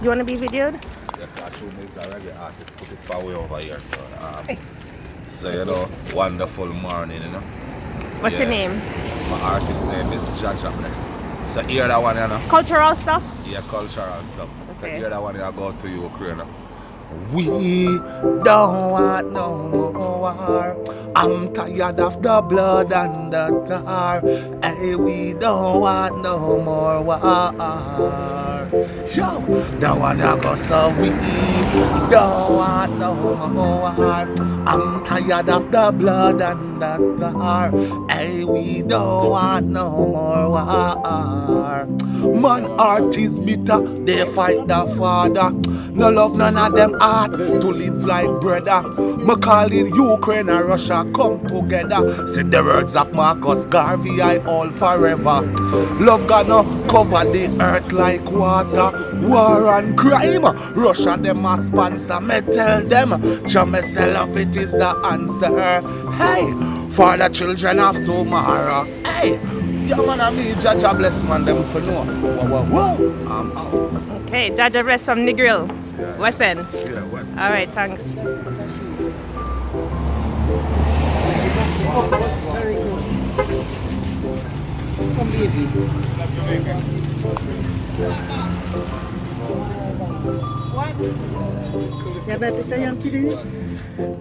You want to be videoed? Yeah, cartoon is a reggae artist, put it far way over here, so you know, wonderful morning, you know. What's your name? My artist name is Jah Jah Bless. So hear that one, you know. Cultural stuff? Yeah, cultural stuff. So Okay. hear that one, you go to Ukraine. We don't want no more war. I'm tired of the blood and the tar. Hey, we don't want no more war. Show the one you go so we don't want no more war. I'm tired of the blood and the tar. Hey, we don't want no more war. Man, heart is bitter, they fight the father. No love none of them heart to live like brother. Me call it Ukraine and Russia come together. See the words of Marcus Garvey, I all forever. Love gonna cover the earth like water. War and crime, Russia them a sponsor. Me tell them, Jah say love it is the answer. Hey, for the children of tomorrow. Hey, yeah man, I mean Jah Jah Bless man them for know. Whoa, I'm out. Okay, Jah Jah Bless from Negril. Yeah. West End. Yeah, West. All right, thanks. Very good. Come baby. You have a piece of yam today?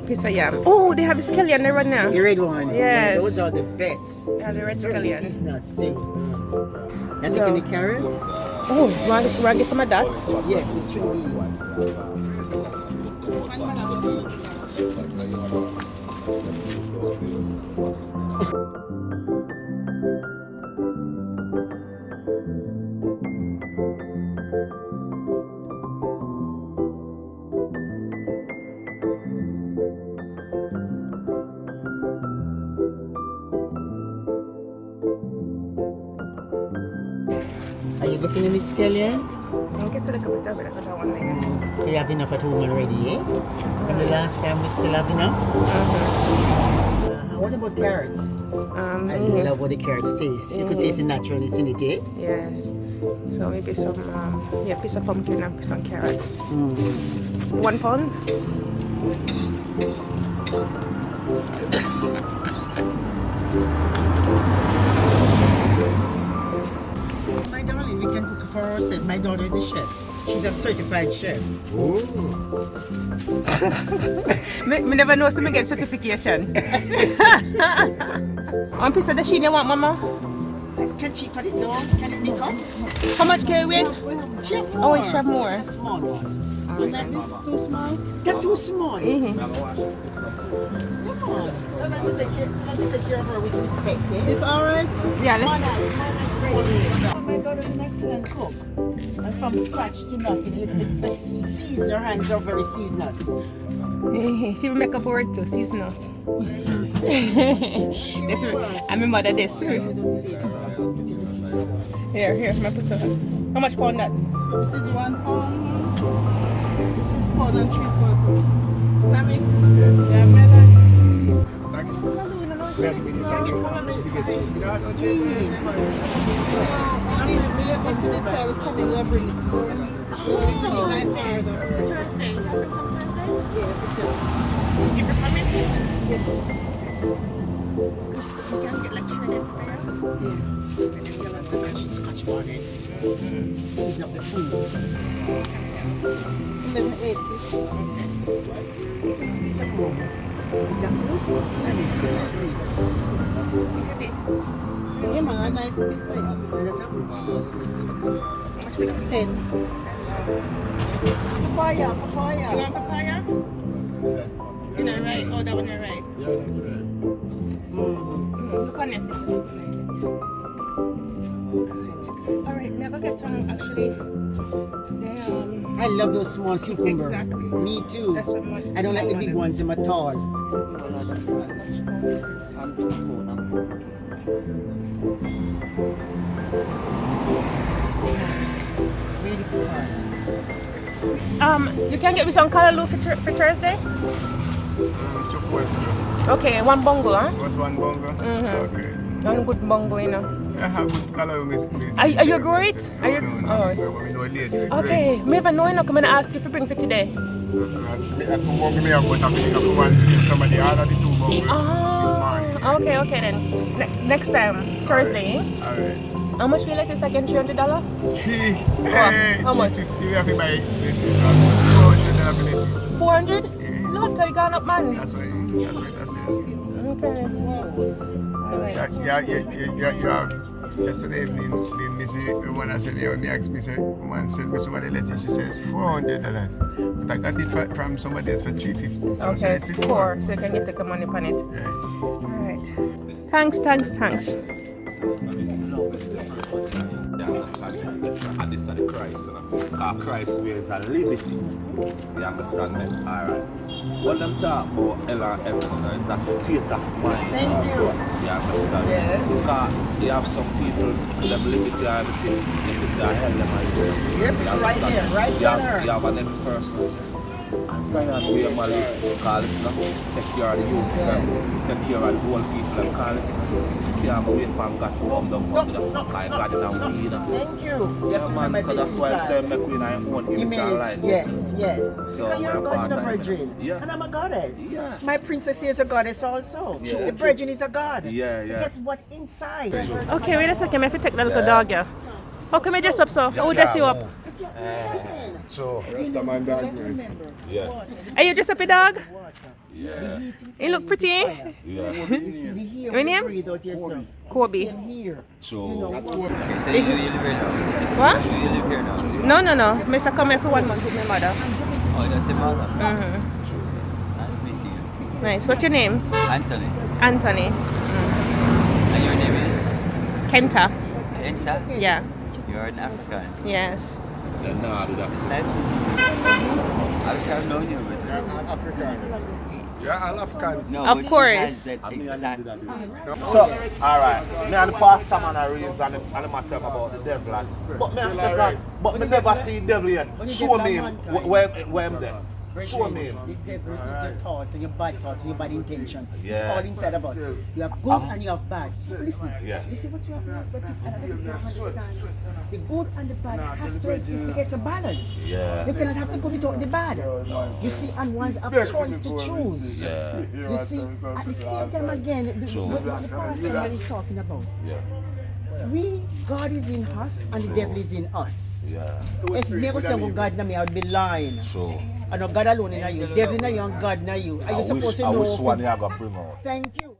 Piece of yam. Oh, they have the scallion there right now. The red one. Yes. Those are the best. They have the red Very scallion. seasonal too. And So- the carrot? Oh, you want to get some of that? Yes, the string beans. Are you getting any scallion? I'll get to look a bit of it. I got one, I guess. You have enough at home already, eh? From the last time we still have enough? What about carrots? I love what the carrots taste. You could taste the naturalness in it, eh? Yes. So maybe some, piece of pumpkin and some carrots. 1 pound? My darling, we can cook for ourselves. My daughter is a chef. She's a certified chef. Me never know so me get certification. One piece of the sheen you want, Mama? Can she cut it down? Can it be cut? How much can you wait? Chef, Oh, you have more. a small one. You like this too small? They're too small. Come on. So let's take care of her with respect, eh? It's alright? Yeah, let's... My daughter is an excellent cook. And from scratch to nothing. The season, her hands are very seasonous. She will make up a word too, seasonals. This is, I'm my mother this. Here, my put her. How much pound that? This is 1 pound. This is pound and 3/4. Sammy? Yeah, melon. Thursday. You bring some Thursday? You for coming? You can get like shredded prayer. And then you're gonna scotch bonnet. Season up the food. 11.80. This is a room. Is that good? Yeah, man, a nice piece. That's a good piece. 6.10. Papaya. You want papaya? You know, right? Oh, that one, you're right. Look on this. Alright, never get some actually. They, I love those small cucumbers. Exactly. Me too. That's what my I don't like the big ones in at all. Ready for fire. You can get me some callaloo for Thursday? It's your question. Okay, one bongo, huh? What's one bongo? Mm-hmm. Okay. One good bongo, you know. I have good color with me. Are you great? Are you? No, no lady. Okay, me even know, I'm gonna ask you if you bring for today. I come home, me have got a big for one to somebody out of the two bubble this morning. Okay then. Next time, Thursday. Alright. How much will it is again? $300? How much? $350. We have to buy $400. 400? Lord, God, you gone up, man. That's what I said. Okay. Yeah. Yesterday evening, the missy one I said, me asked me, said, one sent me somebody letter, she says $400. But I got it from somebody else for $350. So I said, Okay, it's four, so you can get the money on it. Yeah. Alright. Thanks. And this is the Christ, because Christ ways are liberty. You understand me? Alright. When them talk about hell and everything, it's a state of mind. Thank you. You understand? Yes. Because you have some people, them liberty and everything, you see, I hell them and you. Yep, it's right there, right there. You have a next person. And Zion, we are married, call this now. Take care of the youths, take care of the whole people, and call this now. You can't wait for God to come down with the kind of God in our way. Thank you. Yeah, man, so that's why I say make we in our own image and likeness. Yes. So Because you're a we're god, you're a part-time. virgin. Yeah. And I'm a goddess. Yeah. My princess is a goddess also. Yeah. The virgin is a god. Yeah. Guess what inside? Okay, wait a second, I have to take the little dog, yeah. How come you dress up so? Who dress you up? So, Rastaman dog, man. yeah. Are you dressed up a dog? Yeah. You look pretty. Yeah. Your name? Kobe. So, So you live here now? What? You live here now? No. Mr. come here for 1 month with my mother. Oh, that's your mother? Mm-hmm. Nice meeting you. Nice. What's your name? Anthony. Anthony. And your name is? Kenta. Enta? Yeah. You are an African. Yes. yeah, nah, do that. Nice I wish I've known you, but... All Africans. You're all Africans. No, Of but she course. has that exact... So, alright, me and the pastor man are raised and the matter about the devil. But me I say that, but me never see the devil yet. Show me him where I'm there. Show me him. The devil is your thoughts and your bad thoughts and your bad intention. It's Yeah. all inside of us. You have good and you have bad. Listen, Yeah. you see what you have now, but other people don't understand. The good and the bad has to exist to get a balance. Yeah. You cannot have the good without the bad. You see, and one's a choice to choose. Yeah. You see, at the same time again, what the pastor is talking about. Yeah. God is in us and the devil is in us. Yeah. If me go say well, God na me, I would be lying. So, And no God alone in you, devil in you and God in you. Are you supposed to I know? wish one you got bring out. Thank you.